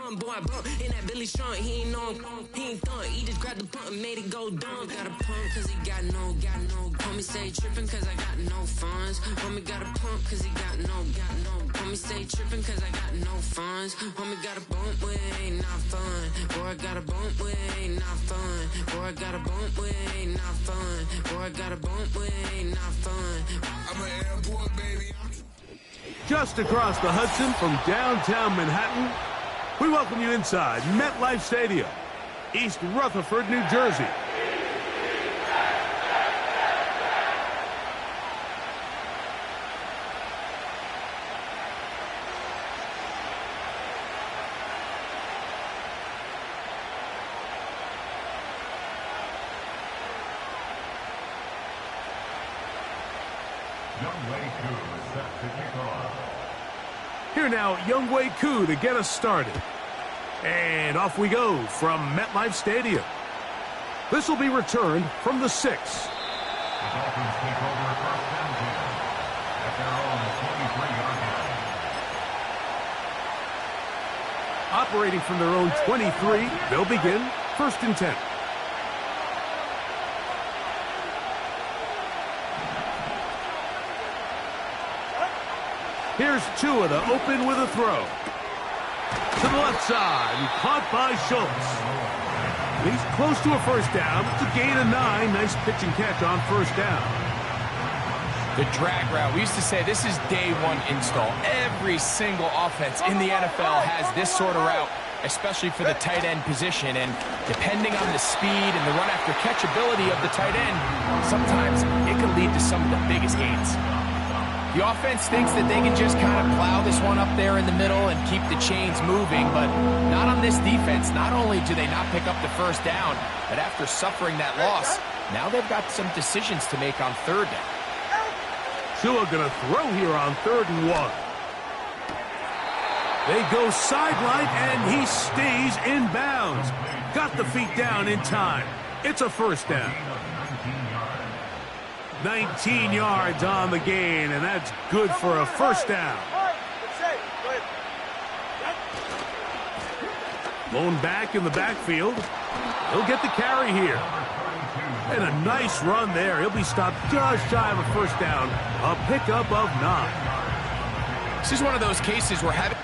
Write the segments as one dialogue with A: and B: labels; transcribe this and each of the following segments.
A: bum, boy, I bump. In that Billy Strong, he ain't know him. He ain't thunk. He just grabbed the pump and made it go dumb. Got a pump cause he got no. Homie say trippin' cause I got no funds. Homie got a pump cause he got no. Homie say trippin' cause I got no funds. Homie got a bump with ain't not fun. Boy, I got a bump with ain't not fun. Boy, I got a bump with ain't not fun. Boy, I got a bump with ain't not fun. I'm an airport baby.
B: Just across the Hudson from downtown Manhattan, we welcome you inside MetLife Stadium, East Rutherford, New Jersey. Here now, Younghoe Koo to get us started. And off we go from MetLife Stadium. This will be returned from the 6.
C: The Dolphins take over first down at their own 23-yard line.
B: Operating from their own 23, they'll begin 1st and 10. Here's Tua to open with a throw. To the left side, and caught by Schultz. He's close to a first down. It's a gain of 9. Nice pitch and catch on first down.
D: The drag route. We used to say this is day one install. Every single offense in the NFL has this sort of route, especially for the tight end position. And depending on the speed and the run after catch ability of the tight end, sometimes it can lead to some of the biggest gains. The offense thinks that they can just kind of plow this one up there in the middle and keep the chains moving, but not on this defense. Not only do they not pick up the first down, but after suffering that loss, now they've got some decisions to make on third down.
B: Tua gonna throw here on 3rd and 1. They go sideline, and he stays in bounds. Got the feet down in time. It's a first down. 19 yards on the gain, and that's good for a first down. Blown back in the backfield. He'll get the carry here. And a nice run there. He'll be stopped just shy of a first down. A pickup of 9.
D: This is one of those cases where having...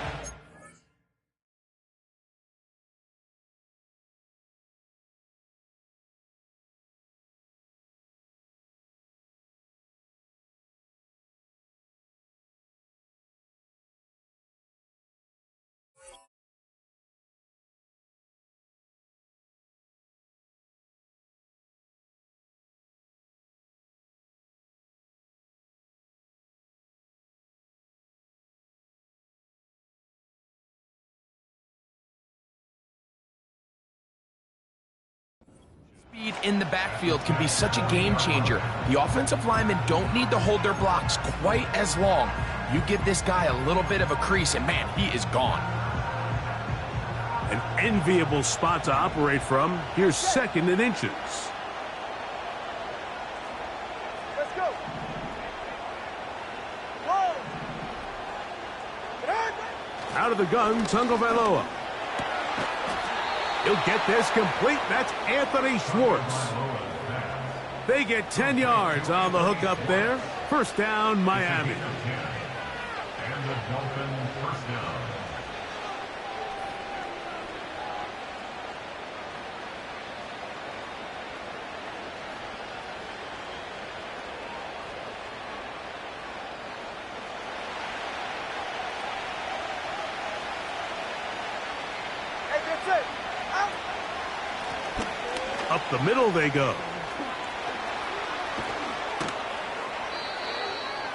D: Speed in the backfield can be such a game changer. The offensive linemen don't need to hold their blocks quite as long. You give this guy a little bit of a crease, and man, he is gone.
B: An enviable spot to operate from. Here's 2nd and inches.
E: Let's go.
B: Out of the gun, Tagovailoa. He'll get this complete. That's Anthony Schwartz. They get 10 yards on the hook up there. First down, Miami.
C: And the Dolphins first down.
E: Hey, that's it.
B: Up the middle they go.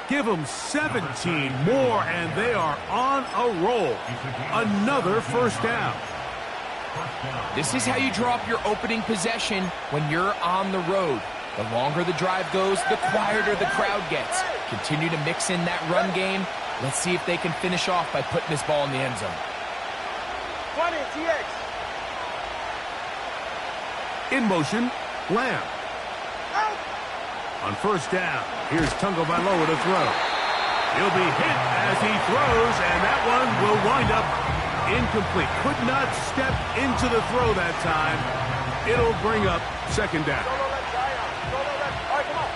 B: Give them 17 more, and they are on a roll. Another first down.
D: This is how you draw up your opening possession when you're on the road. The longer the drive goes, the quieter the crowd gets. Continue to mix in that run game. Let's see if they can finish off by putting this ball in the end zone.
E: 20, TX.
B: In motion, Lamb. On first down, here's Tagovailoa to throw. He'll be hit as he throws, and that one will wind up incomplete. Could not step into the throw that time. It'll bring up second down.
E: Solo left, Zion. Solo left. All right, come on.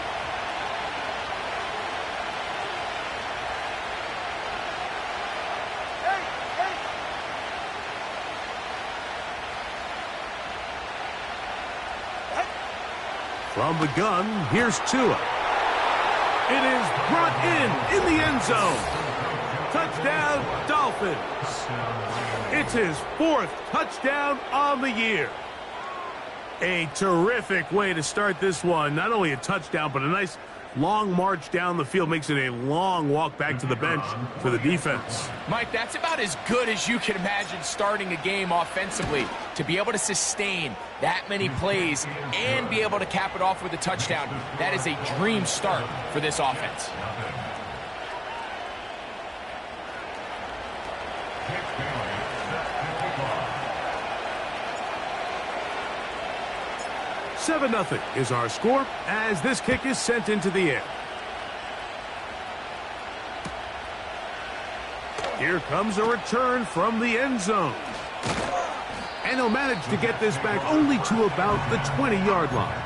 E: Hey, hey.
B: From the gun, here's Tua. It is brought in the end zone. Touchdown, Dolphins. It's his 4th touchdown on the year. A terrific way to start this one. Not only a touchdown, but a nice long march down the field. Makes it a long walk back to the bench for the defense.
D: Mike, that's about as good as you can imagine starting a game offensively. To be able to sustain that many plays and be able to cap it off with a touchdown, that is a dream start for this offense.
B: 7-0 is our score as this kick is sent into the air. Here comes a return from the end zone. And he'll manage to get this back only to about the 20-yard line.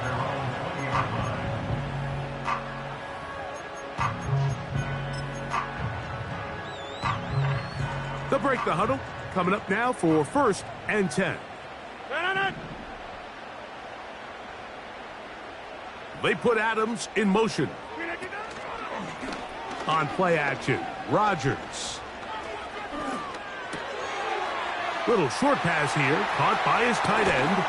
B: They'll break the huddle. Coming up now for 1st and 10. They put Adams in motion. On play action, Rodgers. Little short pass here, caught by his tight end.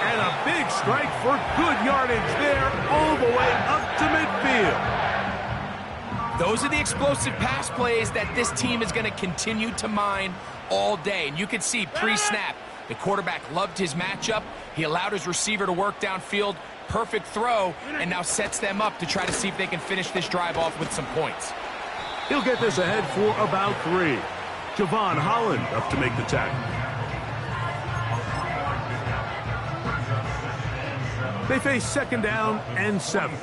B: And a big strike for good yardage there, all the way up to midfield.
D: Those are the explosive pass plays that this team is going to continue to mine all day. And you can see pre-snap, the quarterback loved his matchup. He allowed his receiver to work downfield. Perfect throw, and now sets them up to try to see if they can finish this drive off with some points.
B: He'll get this ahead for about 3. Javon Holland up to make the tackle. They face 2nd down and 7.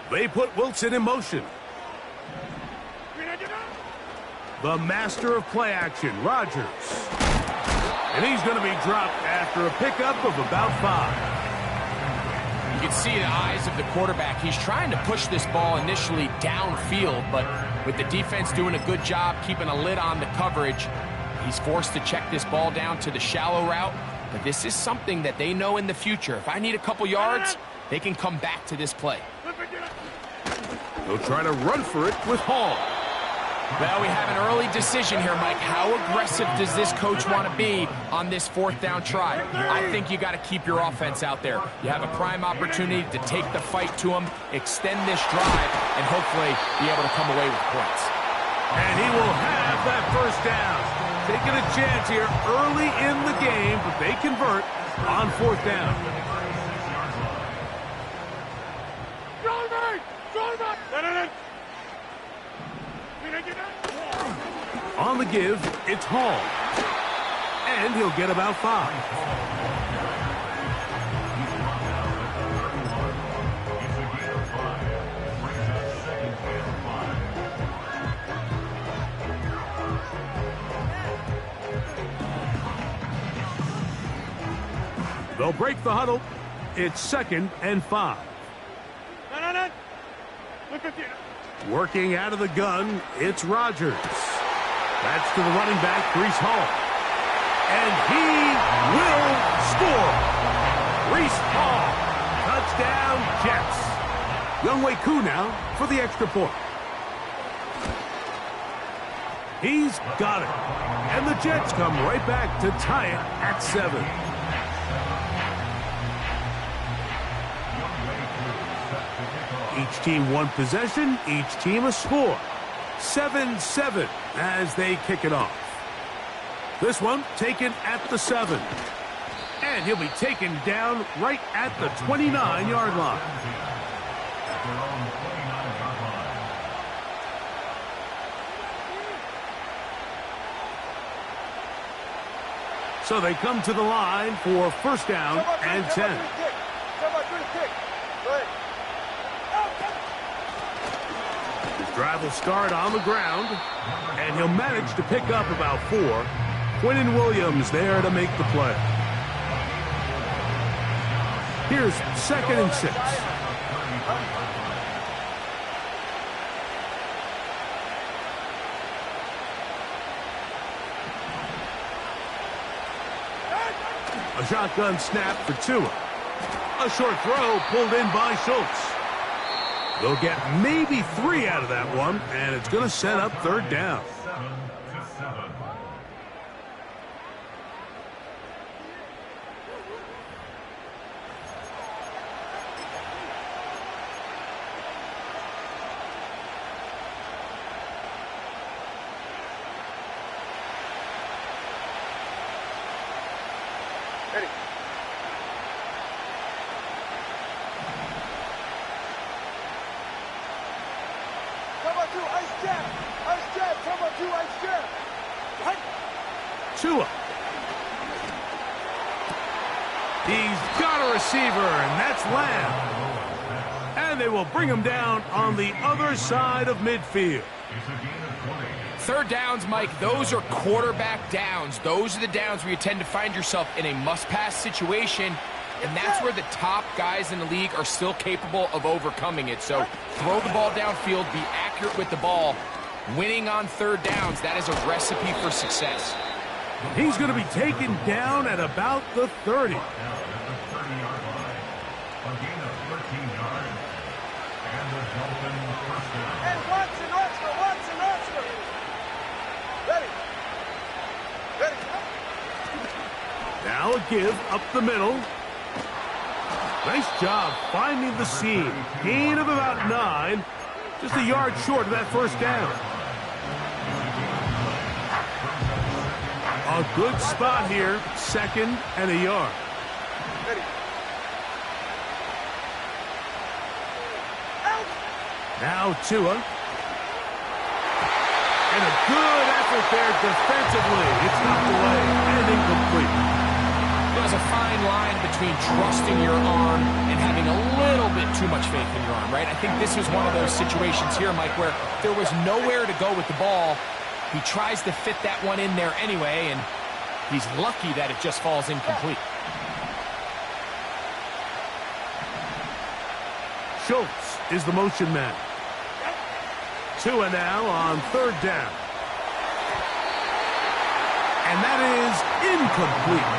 B: They put Wilson in motion. The master of play action, Rodgers. And he's going to be dropped after a pickup of about 5.
D: You can see the eyes of the quarterback. He's trying to push this ball initially downfield, but with the defense doing a good job keeping a lid on the coverage, he's forced to check this ball down to the shallow route. But this is something that they know in the future. If I need a couple yards, they can come back to this play.
B: They'll try to run for it with Hall.
D: Well, we have an early decision here, Mike. How aggressive does this coach want to be on this 4th down try? I think you got to keep your offense out there. You have a prime opportunity to take the fight to him, extend this drive, and hopefully be able to come away with points.
B: And he will have that 1st down. Taking a chance here early in the game, but they convert on 4th down. On the give, it's Hall. And he'll get about 5. They'll break the huddle. It's 2nd and 5. Working out of the gun, it's Rodgers. That's to the running back, Breece Hall. And he will score. Breece Hall. Touchdown, Jets. Younghoe Koo now for the extra point. He's got it. And the Jets come right back to tie it at 7. Each team one possession, each team a score. 7-7 as they kick it off. This one taken at the 7. And he'll be taken down right at the 29-yard line. So they come to the line for 1st down and 10. Drive will start on the ground, and he'll manage to pick up about 4. Quinton Williams there to make the play. Here's 2nd and 6. A shotgun snap for Tua. A short throw pulled in by Schultz. They'll get maybe 3 out of that one, and it's going to set up 3rd down.
C: 7-7.
E: Ready. Cover 2, ice jab. Ice jab, cover 2, ice jab. Right.
B: Tua. He's got a receiver, and that's Lamb. And they will bring him down on the other side of midfield.
D: 3rd downs, Mike, those are quarterback downs. Those are the downs where you tend to find yourself in a must-pass situation, and that's where the top guys in the league are still capable of overcoming it. So throw the ball downfield, be accurate with the ball. Winning on 3rd downs, that is a recipe for success.
B: He's going to be taken down at about the 30.
C: Now at the 30-yard line. A gain of 13 yards. And the Dolphins first down.
E: And Watson, Oscar, Watson, Oscar. Ready. Ready.
B: Now a give up the middle. Nice job finding the seam. Gain of about 9. Just a yard short of that 1st down. A good spot here. 2nd and a yard.
E: Ready.
B: Now Tua. And a good effort there defensively. It's knocked away and incomplete.
D: There's a fine line between trusting your arm and having a little bit too much faith in your arm, right? I think this was one of those situations here, Mike, where there was nowhere to go with the ball. He tries to fit that one in there anyway, and he's lucky that it just falls incomplete.
B: Schultz is the motion man. Tua now on 3rd down. And that is incomplete.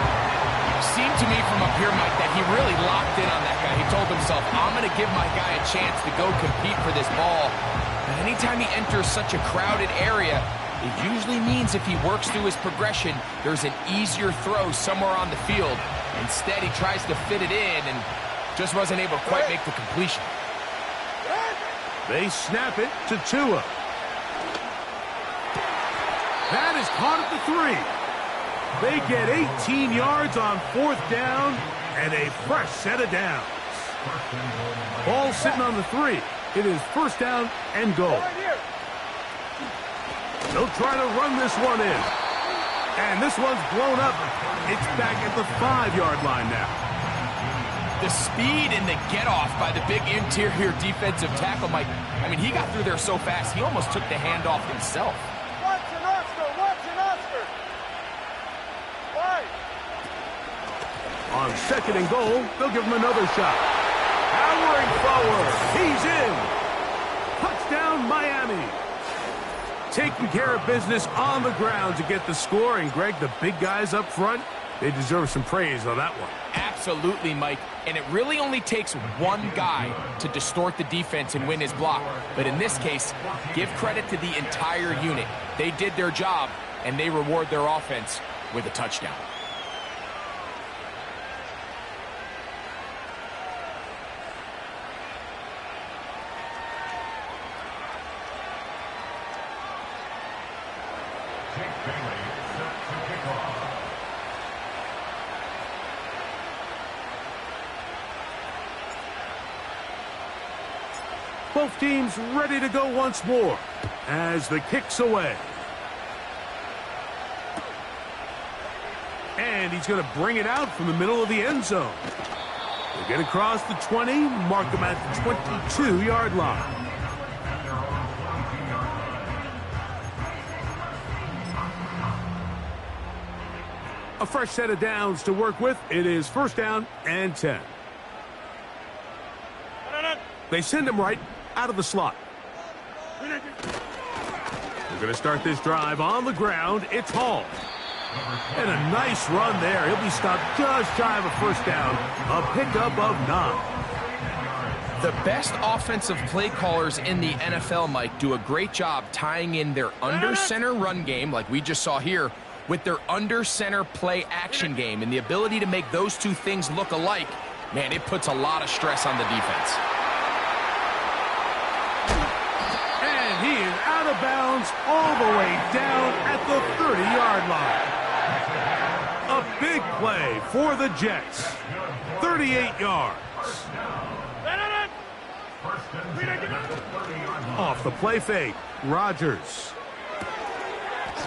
D: Seemed to me from up here, Mike, that he really locked in on that guy. He told himself, I'm going to give my guy a chance to go compete for this ball. But anytime he enters such a crowded area, it usually means if he works through his progression, there's an easier throw somewhere on the field. Instead, he tries to fit it in and just wasn't able to quite make the completion.
B: They snap it to Tua. That is caught at the 3. They get 18 yards on 4th down and a fresh set of downs. Ball sitting on the 3. It is 1st down and goal. They'll try to run this one in. And this one's blown up. It's back at the 5-yard line now.
D: The speed and the get-off by the big interior defensive tackle, Mike. I mean, he got through there so fast, he almost took the handoff himself.
E: Watson, Oscar, Watson, Oscar. Wide.
B: On 2nd and goal, they'll give him another shot. Powering forward. He's in. Touchdown, Miami. Taking care of business on the ground to get the score. And, Greg, the big guys up front, they deserve some praise on that one.
D: Absolutely, Mike. And it really only takes one guy to distort the defense and win his block. But in this case, give credit to the entire unit. They did their job, and they reward their offense with a touchdown.
B: Both teams ready to go once more as the kick's away. And he's going to bring it out from the middle of the end zone. He'll get across the 20, mark him at the 22-yard line. A fresh set of downs to work with. It is first down and 10. They send him right out of the slot. We're going to start this drive on the ground. It's Hall. And a nice run there. He'll be stopped just shy of a first down. A pickup of 9.
D: The best offensive play callers in the NFL, Mike, do a great job tying in their under-center run game, like we just saw here, with their under-center play action game. And the ability to make those two things look alike, man, it puts a lot of stress on the defense.
B: And he is out of bounds all the way down at the 30-yard line. A big play for the Jets. 38 yards. Off the play fake, Rodgers.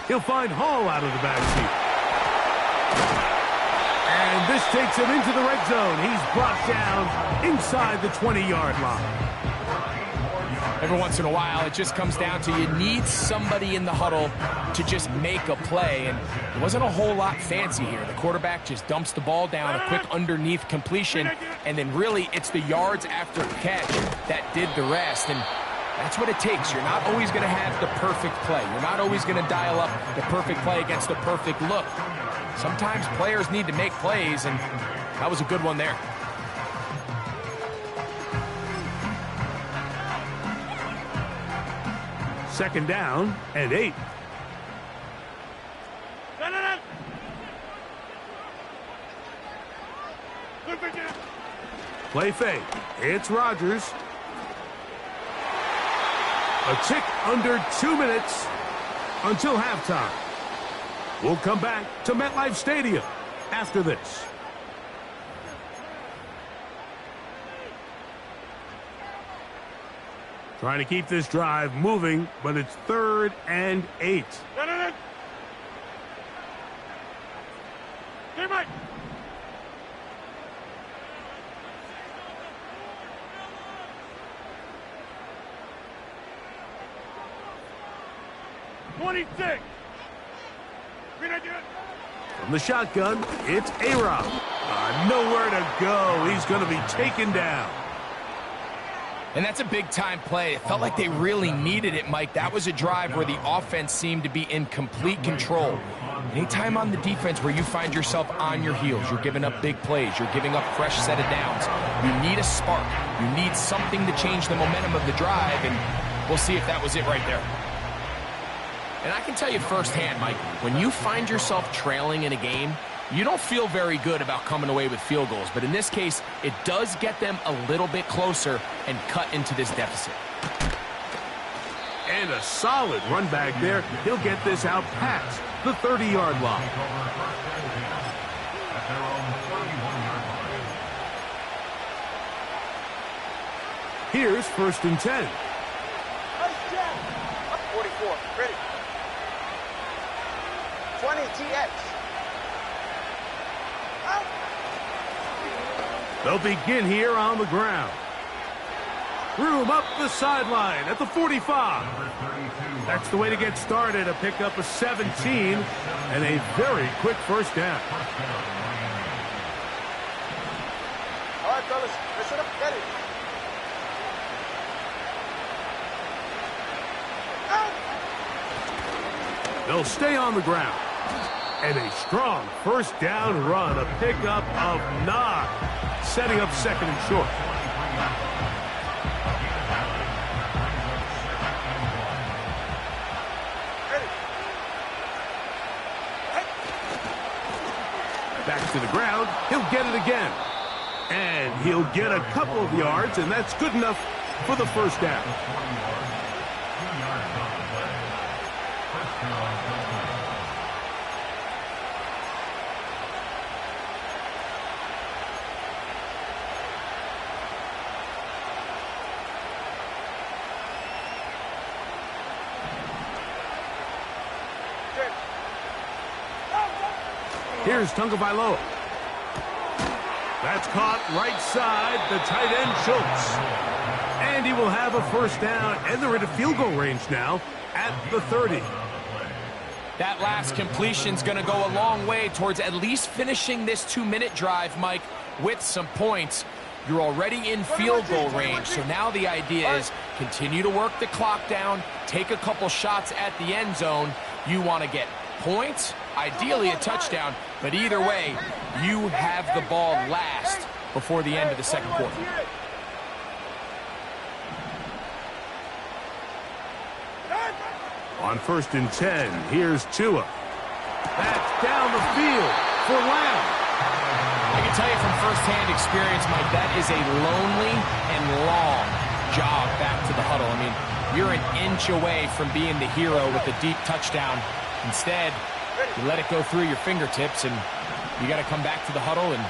B: He'll find Hall out of the backseat. And this takes him into the red zone. He's brought down inside the 20-yard line.
D: Every once in a while, it just comes down to you need somebody in the huddle to just make a play, and it wasn't a whole lot fancy here. The quarterback just dumps the ball down, a quick underneath completion, and then really it's the yards after catch that did the rest, and that's what it takes. You're not always going to have the perfect play. You're not always going to dial up the perfect play against the perfect look. Sometimes players need to make plays, and that was a good one there.
B: Second down and 8. Play fake. It's Rodgers. A tick under 2 minutes until halftime. We'll come back to MetLife Stadium after this. Trying to keep this drive moving, but it's 3rd and 8.
E: Hey, Mike.
B: From the shotgun, it's A-Rob. Nowhere to go. He's going to be taken down.
D: And that's a big-time play. It felt like they really needed it, Mike. That was a drive where the offense seemed to be in complete control. Anytime on the defense where you find yourself on your heels, you're giving up big plays, you're giving up fresh set of downs, you need a spark. You need something to change the momentum of the drive, and we'll see if that was it right there. And I can tell you firsthand, Mike, when you find yourself trailing in a game, you don't feel very good about coming away with field goals. But in this case, it does get them a little bit closer and cut into this deficit.
B: And a solid run back there. He'll get this out past the 30-yard line. Here's 1st and 10.
E: 44, ready. 20 TX.
B: They'll begin here on the ground. Room up the sideline at the 45. That's the way to get started. A pickup of 17 and a very quick first down.
E: All right, fellas, listen up, get it.
B: They'll stay on the ground. And a strong first down run, a pickup of 9, setting up 2nd and short. Back to the ground, he'll get it again. And he'll get a couple of yards, and that's good enough for the first down. Here's Tagovailoa. That's caught right side, the tight end Schultz. And he will have a first down, and they're into field goal range now at the 30.
D: That last completion's going to go a long way towards at least finishing this 2-minute drive, Mike, with some points. You're already in field goal range, so now the idea is continue to work the clock down, take a couple shots at the end zone. You want to get points, ideally a touchdown, but either way, you have the ball last before the end of the second quarter.
B: On 1st and 10, here's Tua. That's down the field for Lamb.
D: I can tell you from firsthand experience, Mike, that is a lonely and long jog back to the huddle. I mean, you're an inch away from being the hero with a deep touchdown. Instead, you let it go through your fingertips, and you got to come back to the huddle and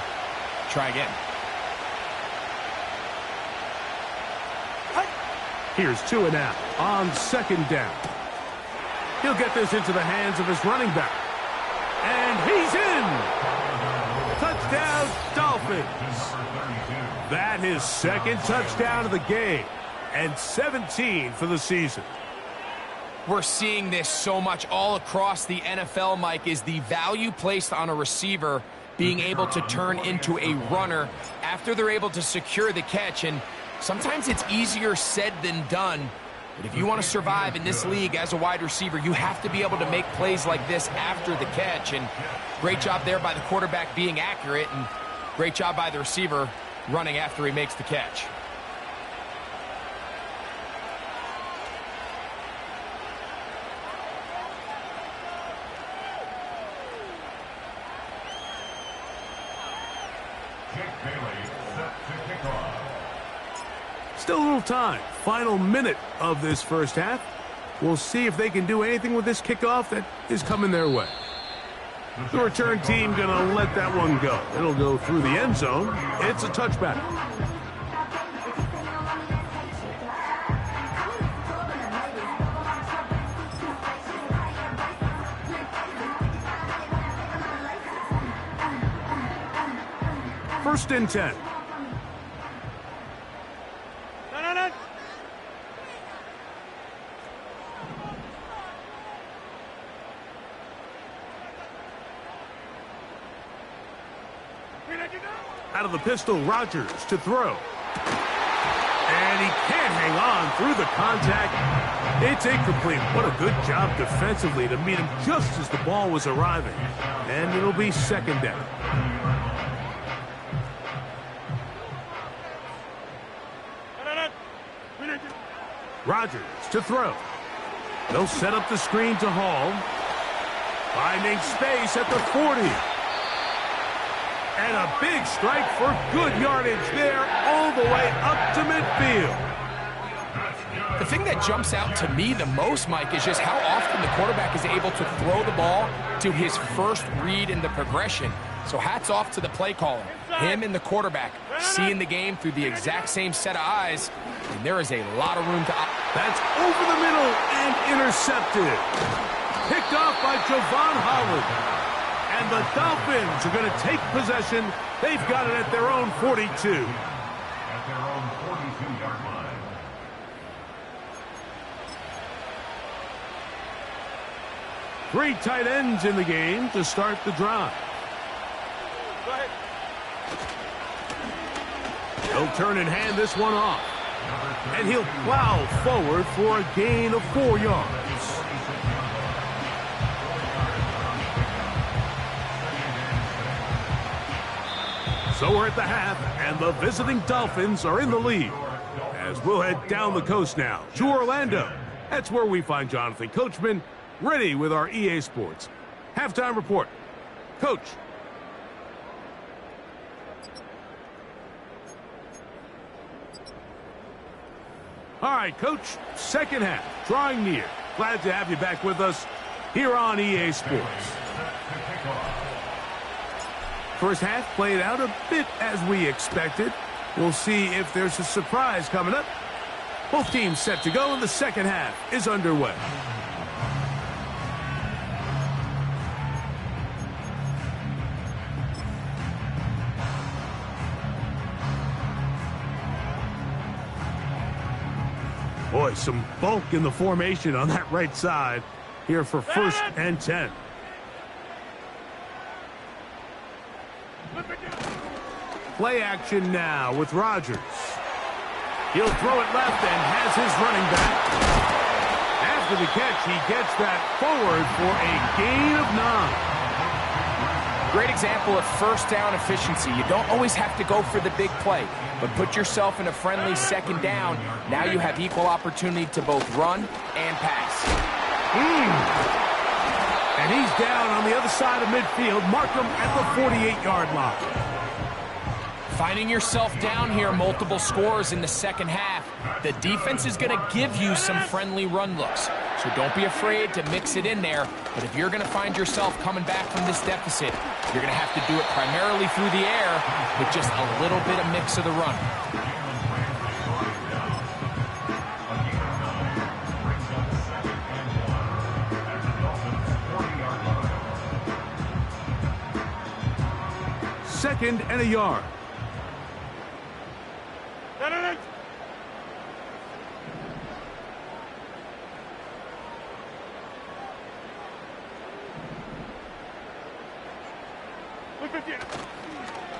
D: try again.
B: Here's Tua now on 2nd down. He'll get this into the hands of his running back. And he's in! Touchdown, Dolphins. That his 2nd touchdown of the game. And 17 for the season.
D: We're seeing this so much all across the NFL, Mike, is the value placed on a receiver being able to turn into a runner after they're able to secure the catch. And sometimes it's easier said than done. But if you want to survive in this league as a wide receiver, you have to be able to make plays like this after the catch. And great job there by the quarterback being accurate, and great job by the receiver running after he makes the catch.
B: Still a little time. Final minute of this first half. We'll see if they can do anything with this kickoff that is coming their way. The return team going to let that one go. It'll go through the end zone. It's a touchback. First and 10. Out of the pistol, Rodgers to throw. And he can't hang on through the contact. It's incomplete. What a good job defensively to meet him just as the ball was arriving. And it'll be 2nd down. Rodgers to throw. They'll set up the screen to Hall. Finding space at the 40. And a big strike for good yardage there all the way up to midfield.
D: The thing that jumps out to me the most, Mike, is just how often the quarterback is able to throw the ball to his first read in the progression. So hats off to the play caller. Him and the quarterback seeing the game through the exact same set of eyes. And there is a lot of room to...
B: That's over the middle and intercepted. Picked off by Javon Holland. And the Dolphins are going to take possession. They've got it at their own 42.
C: At their own 42-yard line.
B: Three tight ends in the game to start the drive. He'll turn and hand this one off. And he'll plow forward for a gain of 4 yards. So we're at the half, and the visiting Dolphins are in the lead. As we'll head down the coast now to Orlando. That's where we find Jonathan Coachman, ready with our EA Sports halftime report. Coach. All right, Coach, second half, drawing near. Glad to have you back with us here on EA Sports. First half played out a bit as we expected. We'll see if there's a surprise coming up. Both teams set to go, and the second half is underway. Boy, some bulk in the formation on that right side. here for 1st and 10. Play action now with Rodgers. He'll throw it left and has his running back. After the catch, he gets that forward for a gain of 9.
D: Great example of first down efficiency. You don't always have to go for the big play, but put yourself in a friendly 2nd down. Now you have equal opportunity to both run and pass.
B: And he's down on the other side of midfield. Mark him at the 48-yard line.
D: Finding yourself down here, multiple scores in the 2nd half. The defense is going to give you some friendly run looks. So don't be afraid to mix it in there. But if you're going to find yourself coming back from this deficit, you're going to have to do it primarily through the air with just a little bit of mix of the run.
B: Second and a yard.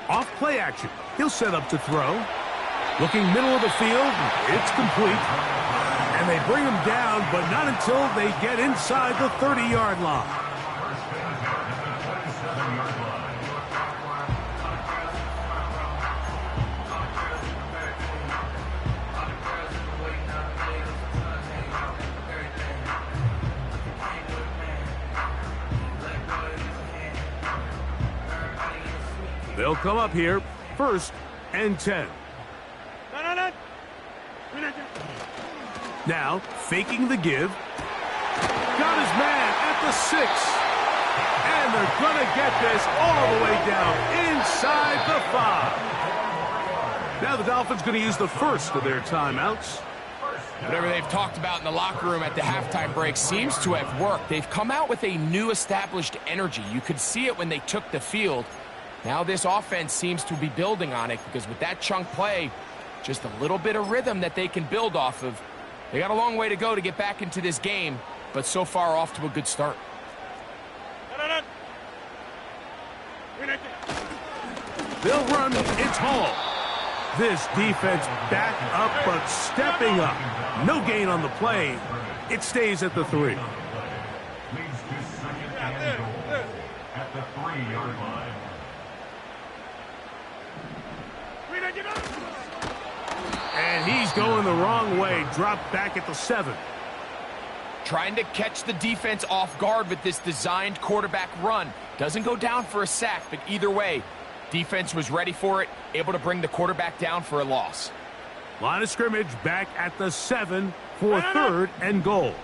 B: Off play action. He'll set up to throw. Looking middle of the field. It's complete. And they bring him down, but not until they get inside the 30-yard line. They'll come up here, 1st and 10. Now, faking the give. Got his man at the 6. And they're going to get this all the way down inside the 5. Now the Dolphins going to use the first of their timeouts.
D: Whatever they've talked about in the locker room at the halftime break seems to have worked. They've come out with a new established energy. You could see it when they took the field. Now this offense seems to be building on it because with that chunk play, just a little bit of rhythm that they can build off of. They got a long way to go to get back into this game, but so far off to a good start.
B: They'll run. It's Hall. This defense back up, but stepping up. No gain on the play. It stays at the 3.
C: Leads to 2nd and goal at the 3-yard line.
B: And he's going the wrong way. Dropped back at the 7.
D: Trying to catch the defense off guard with this designed quarterback run. Doesn't go down for a sack, but either way, defense was ready for it, able to bring the quarterback down for a loss.
B: Line of scrimmage back at the 7 for 3rd and goal.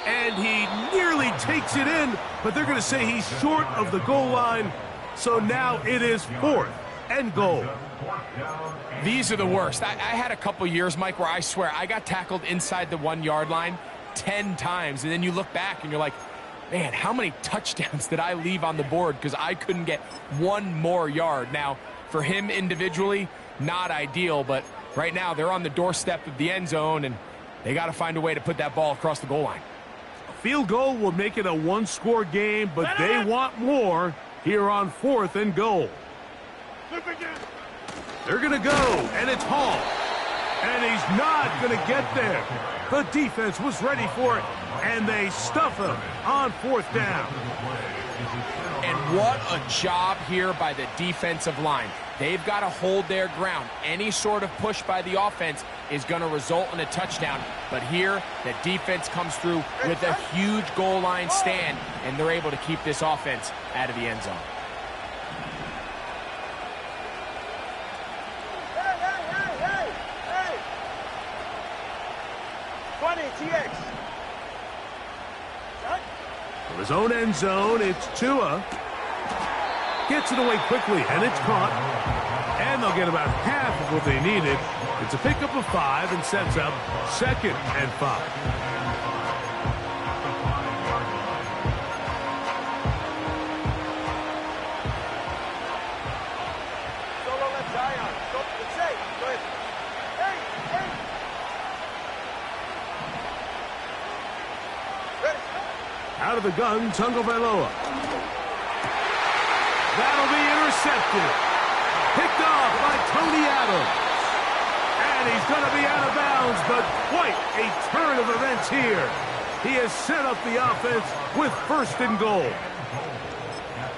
B: And he nearly takes it in, but they're going to say he's short of the goal line. So now it is 4th and goal.
D: These are the worst. I had a couple years, Mike, where I swear I got tackled inside the 1-yard line 10 times. And then you look back and you're like, man, how many touchdowns did I leave on the board because I couldn't get one more yard? Now, for him individually, not ideal, but right now they're on the doorstep of the end zone, and they got to find a way to put that ball across the goal line.
B: Field goal will make it a 1-score game, but they want more here on 4th and goal. They're going to go, and it's Hall. And he's not going to get there. The defense was ready for it, and they stuff him on 4th down.
D: And what a job here by the defensive line. They've got to hold their ground. Any sort of push by the offense is going to result in a touchdown. But here, the defense comes through with a huge goal line stand, and they're able to keep this offense out of the end zone.
E: Hey! 20, TX.
B: For his own end zone, it's Tua. Gets it away quickly, and it's caught. And they'll get about half of what they needed. It's a pickup of 5 and sets up 2nd and 5. Out of the gun, Tagovailoa. That'll be intercepted. Picked off by Tony Adams. And he's going to be out of bounds, but quite a turn of events here. He has set up the offense with 1st and goal.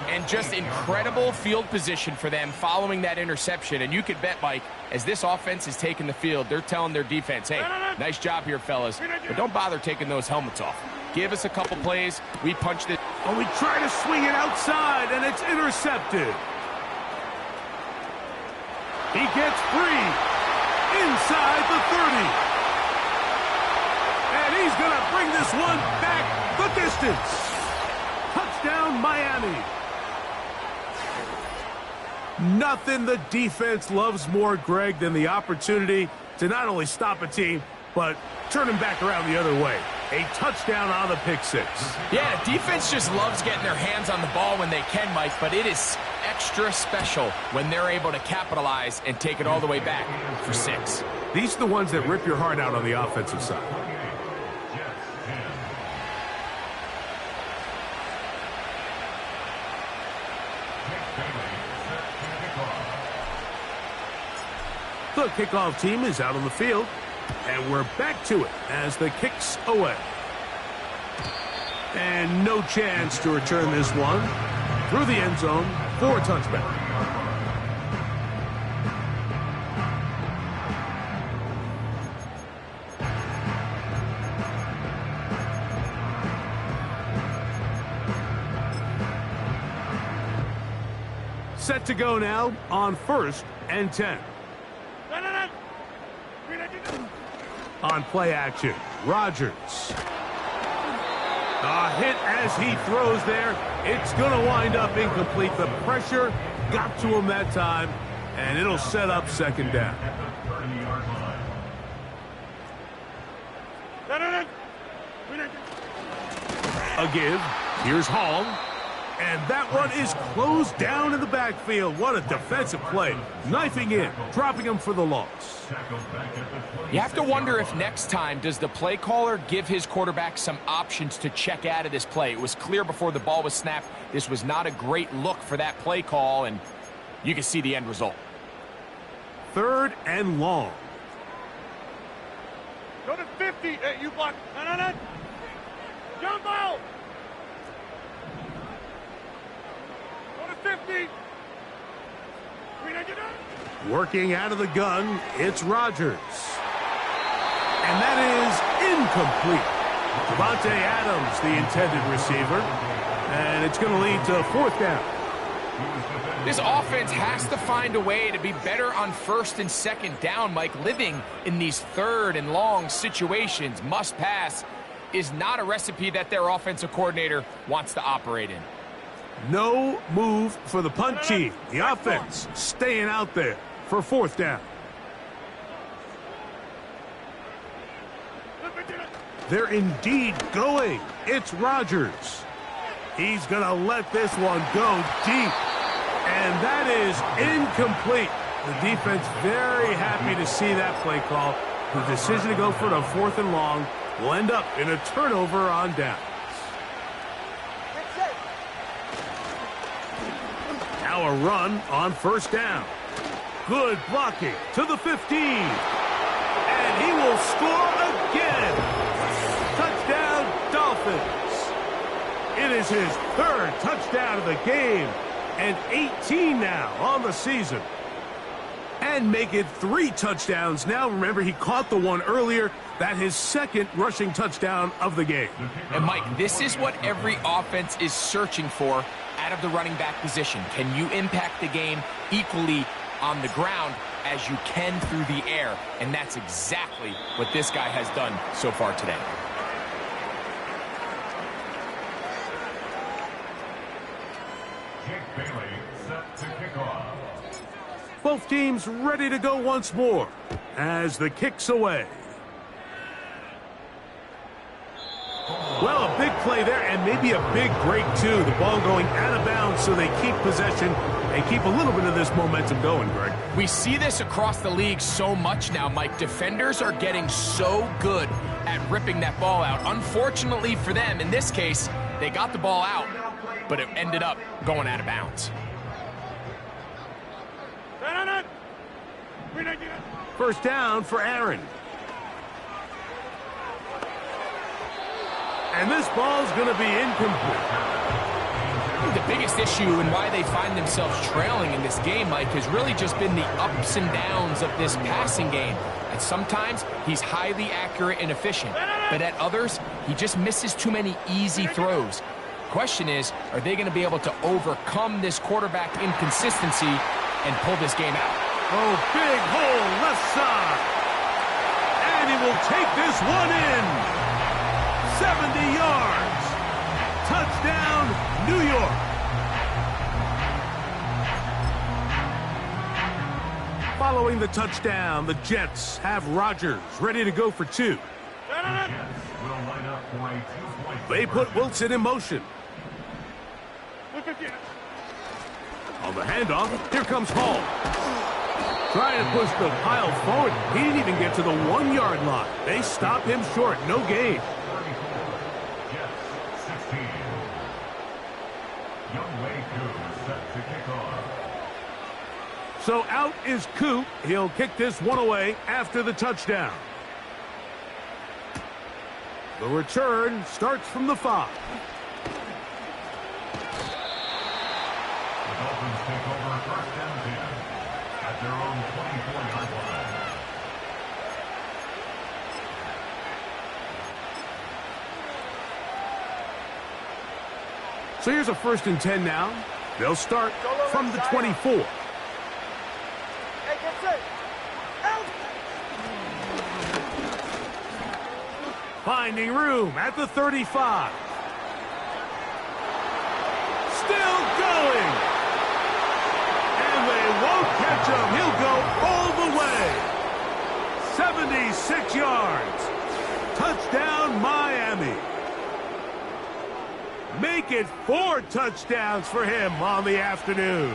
D: And just incredible field position for them following that interception. And you could bet, Mike, as this offense is taking the field, they're telling their defense, hey, nice job here, fellas, but don't bother taking those helmets off. Give us a couple plays. We punched it.
B: Oh, we try to swing it outside, and it's intercepted. He gets free inside the 30. And he's going to bring this one back the distance. Touchdown, Miami. Nothing the defense loves more, Greg, than the opportunity to not only stop a team, but turn them back around the other way. A touchdown on the pick six.
D: Yeah, the defense just loves getting their hands on the ball when they can, Mike, but it is extra special when they're able to capitalize and take it all the way back for 6.
B: These are the ones that rip your heart out on the offensive side. The kickoff team is out on the field, and we're back to it as the kick's away. And no chance to return this one through the end zone for a touchback. Set to go now on 1st and 10. On play action, Rodgers. A hit as he throws there. It's going to wind up incomplete. The pressure got to him that time, and it'll set up 2nd down. A give. Here's Hall. And that one is closed down in the backfield. What a defensive play. Knifing in, dropping him for the loss.
D: You have to wonder if next time, does the play caller give his quarterback some options to check out of this play? It was clear before the ball was snapped. This was not a great look for that play call, and you can see the end result.
B: 3rd and long.
E: Go to 50. Hey, you block. No. Jump out. 50.
B: Working out of the gun, it's Rodgers. And that is incomplete. Devontae Adams, the intended receiver. And it's going to lead to 4th down.
D: This offense has to find a way to be better on 1st and 2nd down, Mike. Living in these 3rd and long situations, must pass, is not a recipe that their offensive coordinator wants to operate in.
B: No move for the punt team. The offense staying out there for 4th down. They're indeed going. It's Rodgers. He's going to let this one go deep. And that is incomplete. The defense very happy to see that play call. The decision to go for the 4th and long will end up in a turnover on down. Now a run on 1st down. Good blocking to the 15. And he will score again. Touchdown, Dolphins. It is his 3rd touchdown of the game. And 18 now on the season. And make it 3 touchdowns now. Remember, he caught the one earlier. That his 2nd rushing touchdown of the game.
D: And, Mike, this is what every offense is searching for out of the running back position. Can you impact the game equally on the ground as you can through the air? And that's exactly what this guy has done so far today.
C: Jake Bailey set to kick off.
B: Both teams ready to go once more as the kick's away. Well, a big play there, and maybe a big break, too. The ball going out of bounds, so they keep possession and keep a little bit of this momentum going, Greg.
D: We see this across the league so much now, Mike. Defenders are getting so good at ripping that ball out. Unfortunately for them, in this case, They got the ball out, but it ended up going out of bounds.
B: First down for Aaron. And this ball's going to be incomplete.
D: I think the biggest issue and why they find themselves trailing in this game, Mike, has really just been the ups and downs of this passing game. And sometimes he's highly accurate and efficient, but at others, he just misses too many easy throws. Question is, are they going to be able to overcome this quarterback inconsistency and pull this game out?
B: Oh, big hole left side. And he will take this one in. 70 yards. Touchdown, New York. Following the touchdown, the Jets have Rodgers ready to go for 2. They put Wilson in motion. On the handoff, here comes Hall. Trying to push the pile forward. He didn't even get to the 1-yard line. They stop him short. No gain. So out is Coop. He'll kick this one away after the touchdown. The return starts from the 5.
C: The Dolphins take over first and 10 at their own 24-yard line.
B: So here's a 1st and 10 now. They'll start from the 24. Finding room at the 35. Still going. And they won't catch him. He'll go all the way. 76 yards. Touchdown, Miami. Make it 4 touchdowns for him on the afternoon.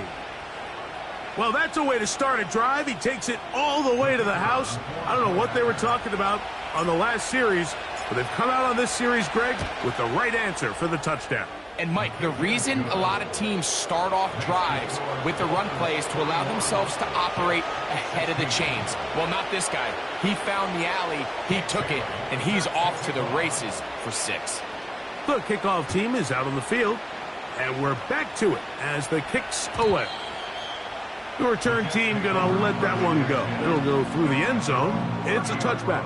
B: Well, that's a way to start a drive. He takes it all the way to the house. I don't know what they were talking about on the last series, but they've come out on this series, Greg, with the right answer for the touchdown.
D: And, Mike, the reason a lot of teams start off drives with the run play is to allow themselves to operate ahead of the chains. Well, not this guy. He found the alley, he took it, and he's off to the races for 6.
B: The kickoff team is out on the field, and we're back to it as the kick's away. The return team going to let that one go. It'll go through the end zone. It's a touchback.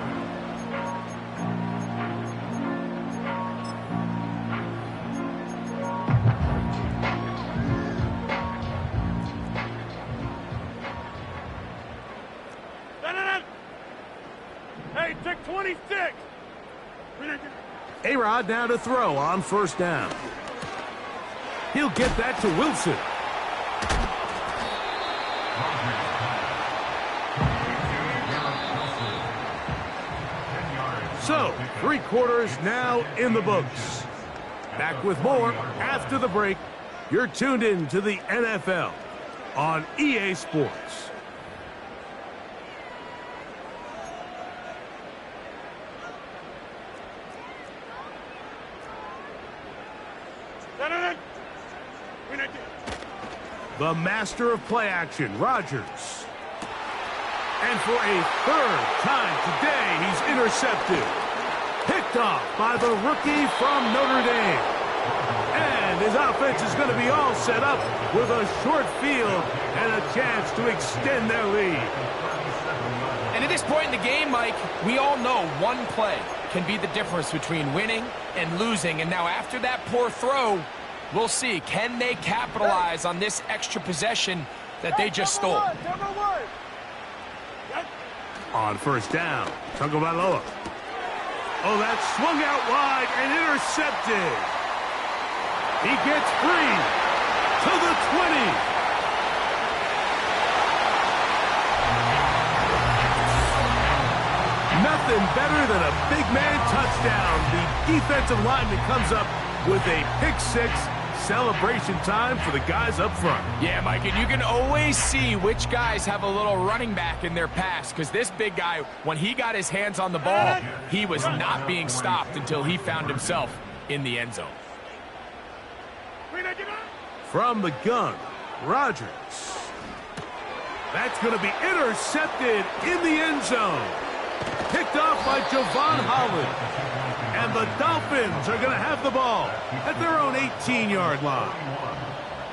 E: Hey, take 26.
B: A-Rod now to throw on 1st down. He'll get that to Wilson. So, 3 quarters now in the books. Back with more after the break. You're tuned in to the NFL on EA Sports. The master of play action, Rodgers. And for a 3rd time today, he's intercepted. Picked off by the rookie from Notre Dame. And his offense is going to be all set up with a short field and a chance to extend their lead.
D: And at this point in the game, Mike, we all know one play can be the difference between winning and losing. And now after that poor throw, we'll see, can they capitalize on this extra possession that they just stole?
B: On 1st down, Tagovailoa. Oh, that's swung out wide and intercepted. He gets free to the 20. Nothing better than a big man touchdown. The defensive lineman comes up with a pick-6. Celebration time for the guys up front.
D: Yeah, Mike, and you can always see which guys have a little running back in their pass, because this big guy, when he got his hands on the ball, he was not being stopped until he found himself in the end zone.
B: From the gun, Rodgers. That's going to be intercepted in the end zone. Picked off by Javon Holland. And the Dolphins are going to have the ball at their own 18-yard line.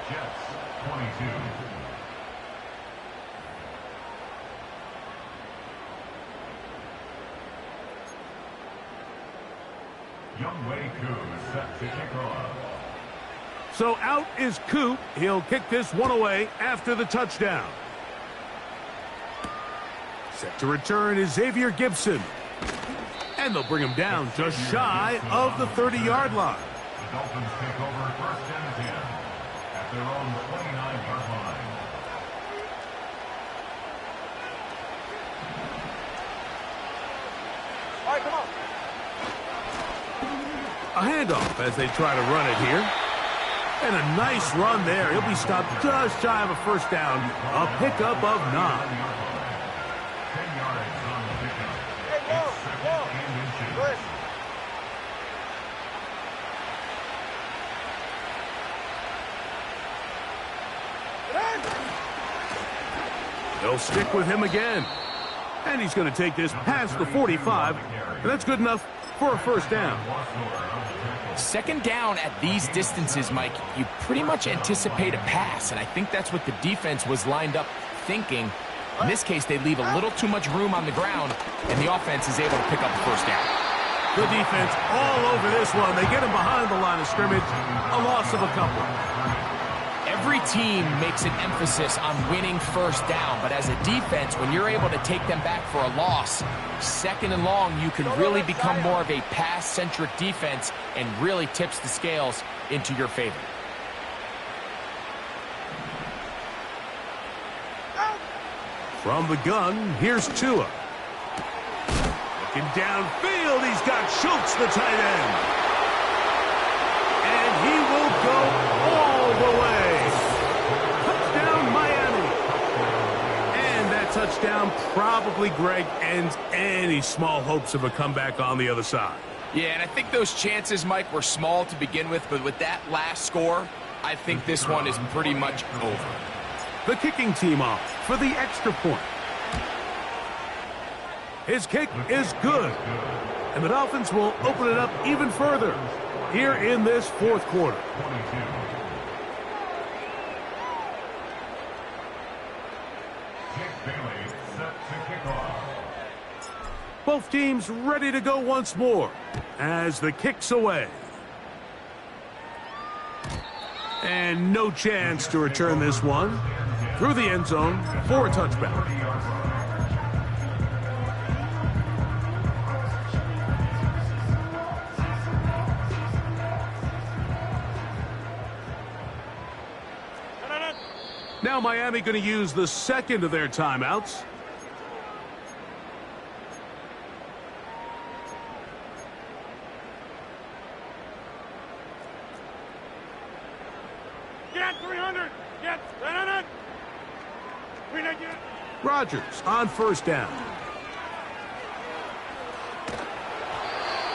C: Jets 22. Youngway Koo set to kick off.
B: So out is Coop. He'll kick this one away after the touchdown. Set to return is Xavier Gibson. And they'll bring him down just shy of the 30-yard line.
C: The Dolphins take over first and 10 at their own 29-yard line.
E: All right, come on.
B: A handoff as they try to run it here. And a nice run there. He'll be stopped just shy of a first down. A pickup of 9.
C: 10 yards on the pickup.
E: Hey, go, go. Good.
B: They'll stick with him again. And he's going to take this past the 45. And that's good enough for a first down.
D: Second down at these distances, Mike, you pretty much anticipate a pass, and I think that's what the defense was lined up thinking. In this case, they leave a little too much room on the ground, and the offense is able to pick up the first down.
B: The defense all over this one. They get him behind the line of scrimmage. A loss of a couple.
D: Every team makes an emphasis on winning first down, but as a defense, when you're able to take them back for a loss, second and long, you can really become more of a pass-centric defense and really tips the scales into your favor.
B: From the gun, here's Tua. Looking downfield, he's got Schultz, the tight end. And he will go all the way. Touchdown, Miami. And that touchdown probably, Greg, ends any small hopes of a comeback on the other side.
D: Yeah, and I think those chances, Mike, were small to begin with, but with that last score, I think this one is pretty much over.
B: The kicking team off for the extra point. His kick is good. And the Dolphins will open it up even further here in this fourth quarter.
C: 22. Jake Bailey set to kick off.
B: Both teams ready to go once more as the kick's away. And no chance to return this one through the end zone for a touchback. Now Miami going to use the second of their timeouts.
E: Get 300. Get 300.
B: Rodgers on first down.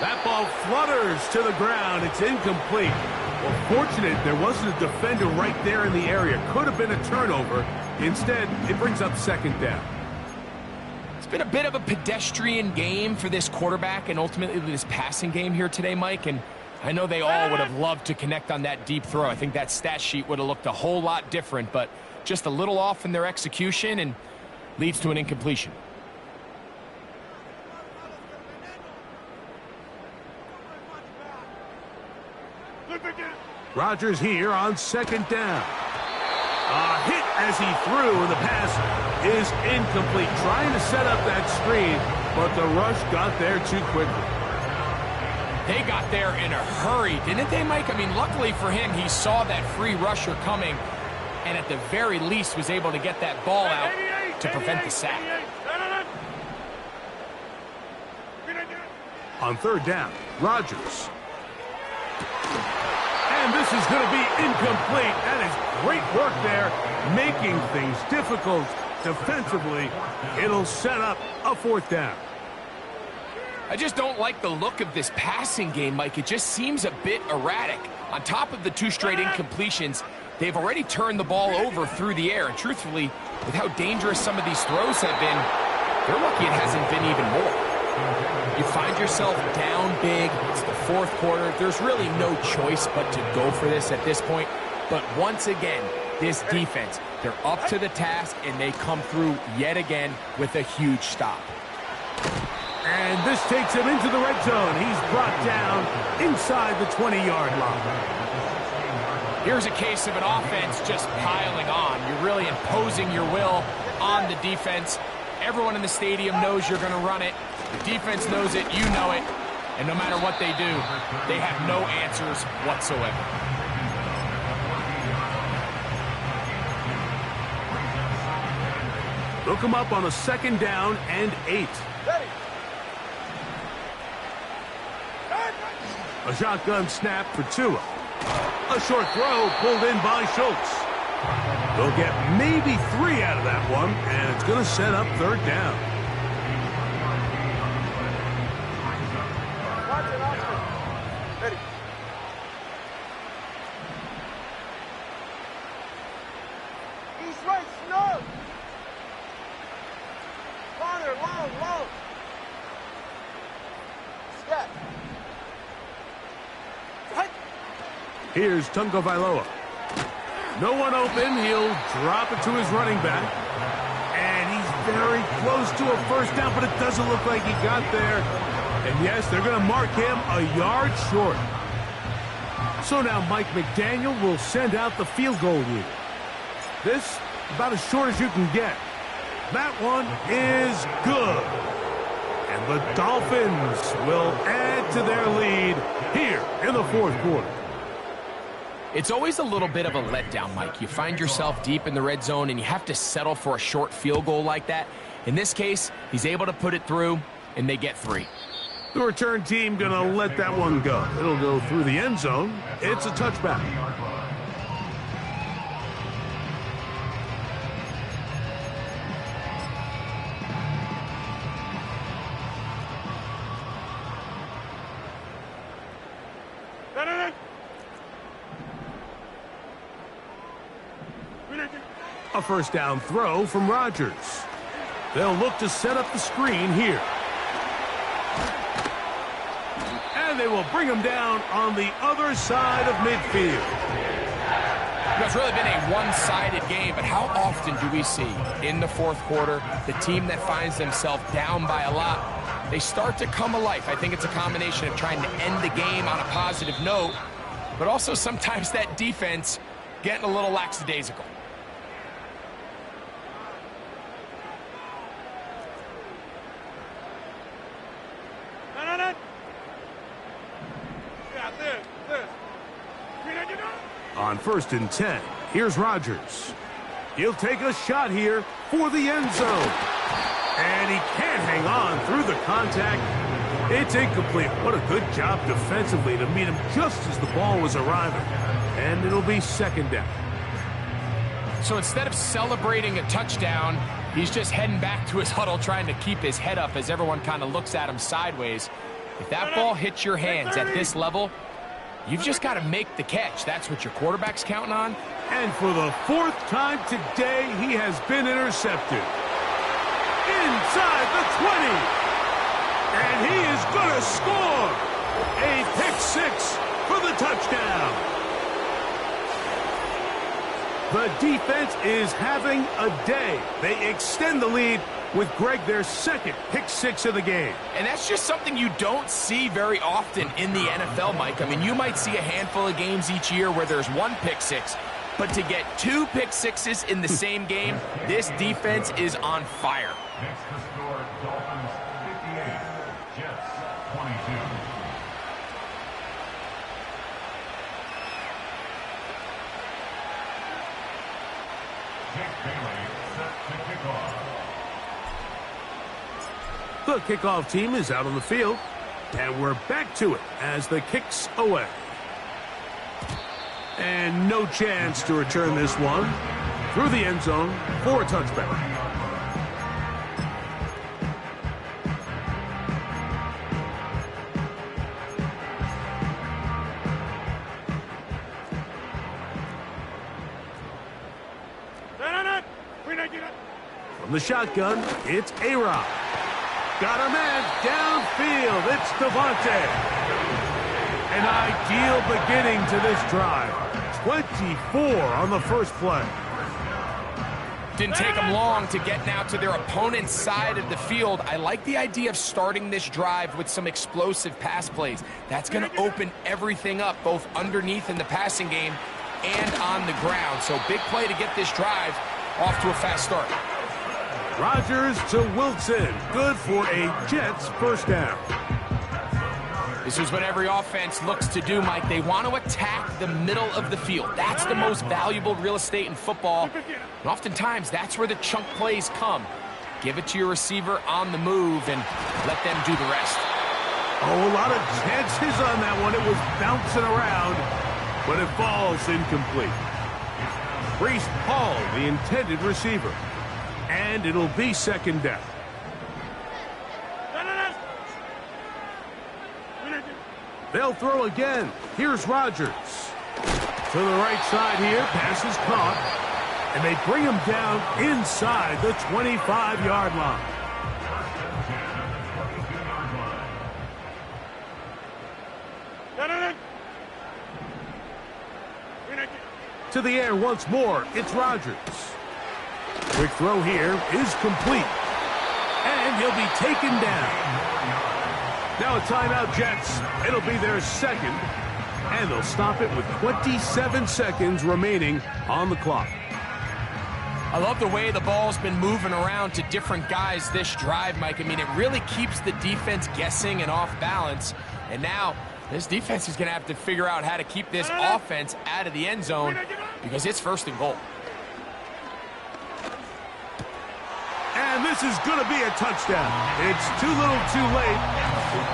B: That ball flutters to the ground. It's incomplete. Well, fortunate there wasn't a defender right there in the area. Could have been a turnover. Instead, it brings up second down.
D: It's been a bit of a pedestrian game for this quarterback and ultimately this passing game here today, Mike. And I know they all would have loved to connect on that deep throw. I think that stat sheet would have looked a whole lot different, but just a little off in their execution and leads to an incompletion.
B: Rodgers here on second down. A hit as he threw, and the pass is incomplete. Trying to set up that screen, but the rush got there too quickly.
D: They got there in a hurry, didn't they, Mike? I mean, luckily for him, he saw that free rusher coming, and at the very least was able to get that ball out to prevent the sack.
B: On third down, Rodgers. And this is going to be incomplete. That is great work there, making things difficult defensively. It'll set up a fourth down.
D: I just don't like the look of this passing game, Mike. It just seems a bit erratic. On top of the two straight incompletions, they've already turned the ball over through the air. And truthfully, with how dangerous some of these throws have been, they're lucky it hasn't been even more. You find yourself down big. It's the fourth quarter. There's really no choice but to go for this at this point. But once again, this defense, they're up to the task, and they come through yet again with a huge stop.
B: And this takes him into the red zone. He's brought down inside the 20-yard line.
D: Here's a case of an offense just piling on. You're really imposing your will on the defense. Everyone in the stadium knows you're going to run it. The defense knows it, you know it. And no matter what they do, they have no answers whatsoever.
B: Look him up on a 2nd down and 8. A shotgun snap for Tua. A short throw pulled in by Schultz. They'll get maybe 3 out of that one, and it's going to set up 3rd down.
E: Ready. East right, snow. Farther, long. Step.
B: Here's Tunga Vailoa. No one open. He'll drop it to his running back. And he's very close to a 1st down, but it doesn't look like he got there. And yes, they're going to mark him a yard short. So now Mike McDaniel will send out the field goal unit. This, about as short as you can get. That one is good. And the Dolphins will add to their lead here in the 4th quarter.
D: It's always a little bit of a letdown, Mike. You find yourself deep in the red zone, and you have to settle for a short field goal like that. In this case, he's able to put it through, and they get 3.
B: The return team going to let that one go. It'll go through the end zone. It's a touchback. A 1st down throw from Rodgers. They'll look to set up the screen here. And they will bring him down on the other side of midfield.
D: It's really been a one-sided game, but how often do we see in the 4th quarter the team that finds themselves down by a lot, they start to come alive? I think it's a combination of trying to end the game on a positive note, but also sometimes that defense getting a little lackadaisical.
B: On 1st and 10, here's Rodgers. He'll take a shot here for the end zone. And he can't hang on through the contact. It's incomplete. What a good job defensively to meet him just as the ball was arriving. And it'll be 2nd down.
D: So instead of celebrating a touchdown, he's just heading back to his huddle trying to keep his head up as everyone kind of looks at him sideways. If that ball hits your hands at this level, you've just got to make the catch. That's what your quarterback's counting on.
B: And for the 4th time today, he has been intercepted. Inside the 20. And he is going to score. A pick-6 for the touchdown. The defense is having a day. They extend the lead with Greg, their 2nd pick-6 of the game.
D: And that's just something you don't see very often in the NFL, Mike. I mean, you might see a handful of games each year where there's 1 pick-6, but to get 2 pick-6s in the same game, this defense is on fire.
C: Next to score, Dolphins 58, Jets 22. Jake Bailey set to kick off.
B: The kickoff team is out on the field, and we're back to it as the kick's away. And no chance to return this one through the end zone for a touchback. From the shotgun, it's A-Rod. Got a man downfield. It's Devontae. An ideal beginning to this drive. 24 on the first play.
D: Didn't take them long to get now to their opponent's side of the field. I like the idea of starting this drive with some explosive pass plays. That's going to open everything up, both underneath in the passing game and on the ground. So big play to get this drive off to a fast start.
B: Rodgers to Wilson. Good for a Jets first down.
D: This is what every offense looks to do, Mike. They want to attack the middle of the field. That's the most valuable real estate in football. And oftentimes, that's where the chunk plays come. Give it to your receiver on the move and let them do the rest.
B: Oh, a lot of chances on that one. It was bouncing around, but it falls incomplete. Breece Hall, the intended receiver. And it'll be second down. They'll throw again. Here's Rodgers. To the right side here. Pass is caught. And they bring him down inside the 25-yard line. To the air once more. It's Rodgers. Quick throw here is complete. And he'll be taken down. Now a timeout, Jets. It'll be their second. And they'll stop it with 27 seconds remaining on the clock.
D: I love the way the ball's been moving around to different guys this drive, Mike. I mean, it really keeps the defense guessing and off balance. And now this defense is going to have to figure out how to keep this offense out of the end zone because it's first and goal.
B: And this is going to be a touchdown. It's too little too late.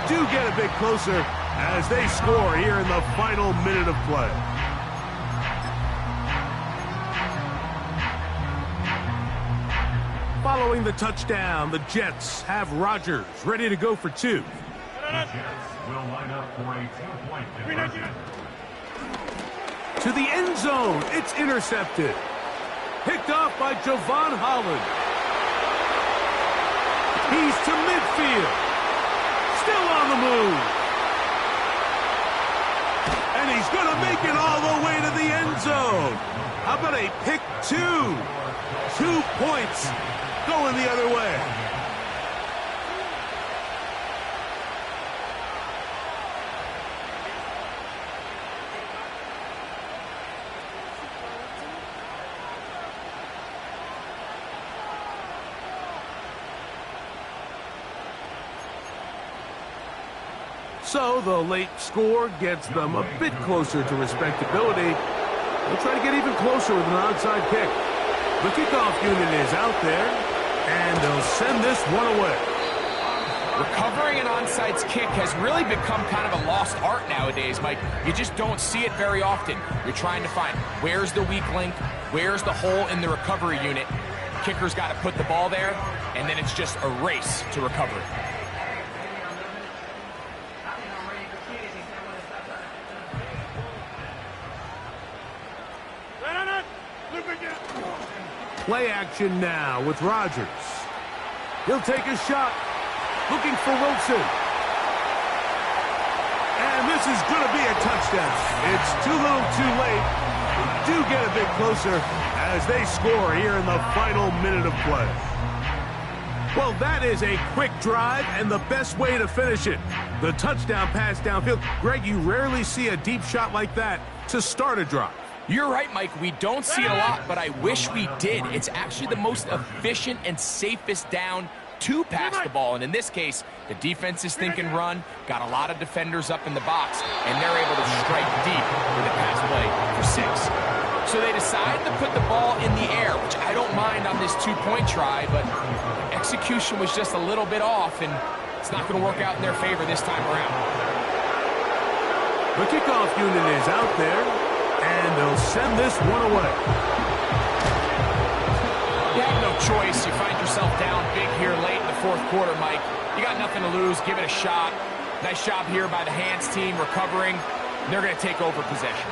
B: Do get a bit closer as they score here in the final minute of play. Following the touchdown, the Jets have Rodgers ready to go for two.
C: The Jets will line up for a 2-point conversion.
B: To the end zone, it's intercepted. Picked off by Javon Holland. He's to midfield. Still on the move. And he's going to make it all the way to the end zone. How about a pick two? 2 points going the other way. So the late score gets them a bit closer to respectability. They'll try to get even closer with an onside kick. The kickoff unit is out there, and they'll send this one away.
D: Recovering an onside kick has really become kind of a lost art nowadays, Mike. You just don't see it very often. You're trying to find where's the weak link, where's the hole in the recovery unit. Kicker's got to put the ball there, and then it's just a race to recover it.
B: Play action now with Rodgers. He'll take a shot. Looking for Wilson. And this is going to be a touchdown. It's too little too late. They do get a bit closer as they score here in the final minute of play. Well, that is a quick drive and the best way to finish it. The touchdown pass downfield. Greg, you rarely see a deep shot like that to start a drive.
D: You're right, Mike. We don't see it a lot, but I wish we did. It's actually the most efficient and safest down to pass the ball. And in this case, the defense is thinking run, got a lot of defenders up in the box, and they're able to strike deep with a pass play for 6. So they decide to put the ball in the air, which I don't mind on this 2-point try, but execution was just a little bit off, and it's not going to work out in their favor this time around.
B: The kickoff unit is out there, and they'll send this one away.
D: You have no choice. You find yourself down big here late in the fourth quarter, Mike. You got nothing to lose. Give it a shot. Nice job here by the hands team recovering. They're going to take over possession.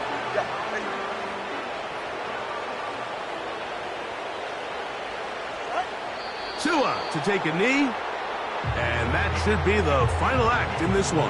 B: Tua to take a knee. And that should be the final act in this one.